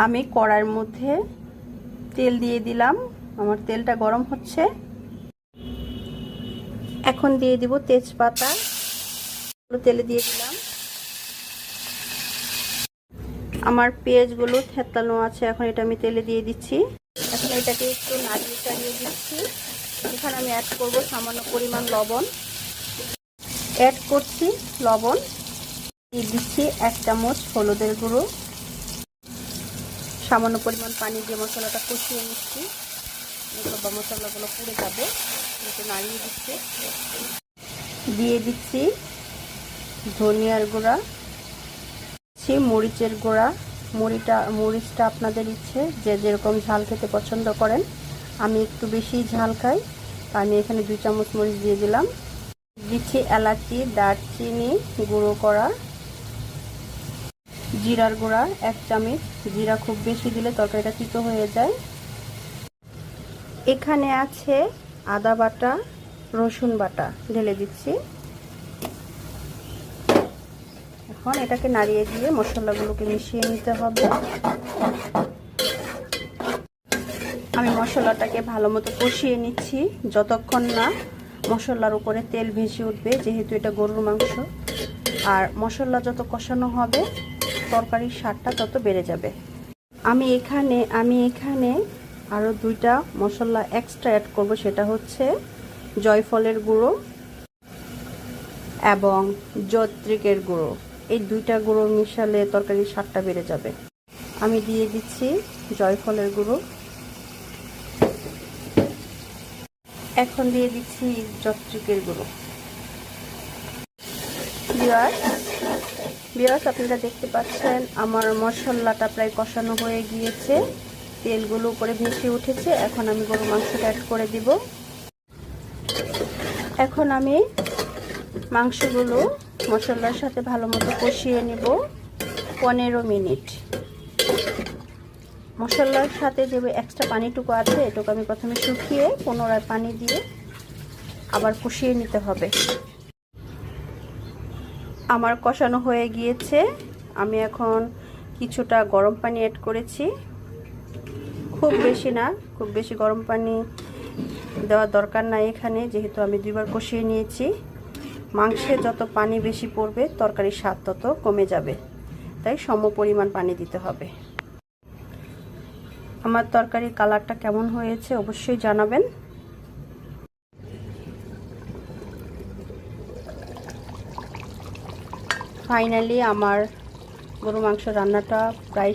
আমি কড়াইয়ের মধ্যে তেল দিয়ে দিলাম। আমার তেলটা গরম হচ্ছে। এখন দিয়ে দিব তেজপাতা, তেলে দিয়ে দিলাম। আমার পেঁয়াজগুলো থেতলানো আছে, এখন এটা আমি তেলে দিয়ে দিচ্ছি। এখন এটাকে একটু নাড়িয়ে চাড়িয়ে দিচ্ছি। এখানে আমি অ্যাড করব সামান্য পরিমাণ লবণ। অ্যাড করছি লবণ, দিয়ে দিচ্ছি 1 চামচ হলুদের গুঁড়ো। সামান্য পরিমাণ পানি দিয়ে মশলাটা কষিয়ে নিচ্ছি। মশলাগুলো পুড়ে যাবে, একটু নাড়িয়ে দিচ্ছি। দিয়ে দিচ্ছি ধনিয়ার গুঁড়া, মরিচের গুঁড়া। মরিচটা আপনাদের ইচ্ছে, যে যেরকম ঝাল খেতে পছন্দ করেন। আমি একটু বেশি ঝাল খাই, আমি এখানে 2 চামচ মরিচ দিয়ে দিলাম। দিচ্ছি এলাচি, দারচিনি গুঁড়ো করা, জিরার গুঁড়া 1 চামচ। জিরা খুব বেশি দিলে তরকারিটা তিতো হয়ে যায়। এখানে আছে আদা বাটা, রসুন বাটা, ঢেলে দিচ্ছি। এখন এটাকে নাড়িয়ে দিয়ে মশলাগুলোকে মিশিয়ে নিতে হবে। আমি মশলাটাকে ভালো মতো কষিয়ে নিচ্ছি যতক্ষণ না মশলার উপরে তেল ভেসে উঠবে, যেহেতু এটা গরুর মাংস। আর মশলা যত কষানো হবে তরকারির স্বাদটা তত বেড়ে যাবে। আমি এখানে আরও 2টা মশলা এক্সট্রা অ্যাড করব, সেটা হচ্ছে জয়ফলের গুঁড়ো এবং জয়ত্রীকের গুঁড়ো। এই 2টা গুঁড়ো মিশালে তরকারির স্বাদটা বেড়ে যাবে। আমি দিয়ে দিচ্ছি জয়ফলের গুঁড়ো। এখন দিয়ে দিচ্ছি জয়ত্রীকের গুঁড়ো। ভিউয়ার্স, আপনারা দেখতে পাচ্ছেন আমার মশলাটা প্রায় কষানো হয়ে গিয়েছে, তেলগুলো উপরে ভেসে উঠেছে। এখন আমি গরুর মাংসটা অ্যাড করে দিব। এখন আমি মাংসগুলো মশলার সাথে ভালো মতো কষিয়ে নেব 15 মিনিট। মশলার সাথে যে এক্সট্রা পানিটুকু আছে এটুকু আমি প্রথমে শুকিয়ে পুনরায় পানি দিয়ে আবার কষিয়ে নিতে হবে। আমার কষানো হয়ে গিয়েছে। আমি এখন কিছুটা গরম পানি অ্যাড করেছি, খুব বেশি না, খুব বেশি গরম পানি দেওয়ার দরকার নাই এখানে, যেহেতু আমি 2বার কষিয়ে নিয়েছি। মাংসে যত পানি বেশি পড়বে তরকারির স্বাদ তত কমে যাবে, তাই সম পরিমাণ পানি দিতে হবে। আমার তরকারির কালারটা কেমন হয়েছে অবশ্যই জানাবেন। ফাইনালি আমার গরু মাংস রান্নাটা প্রায়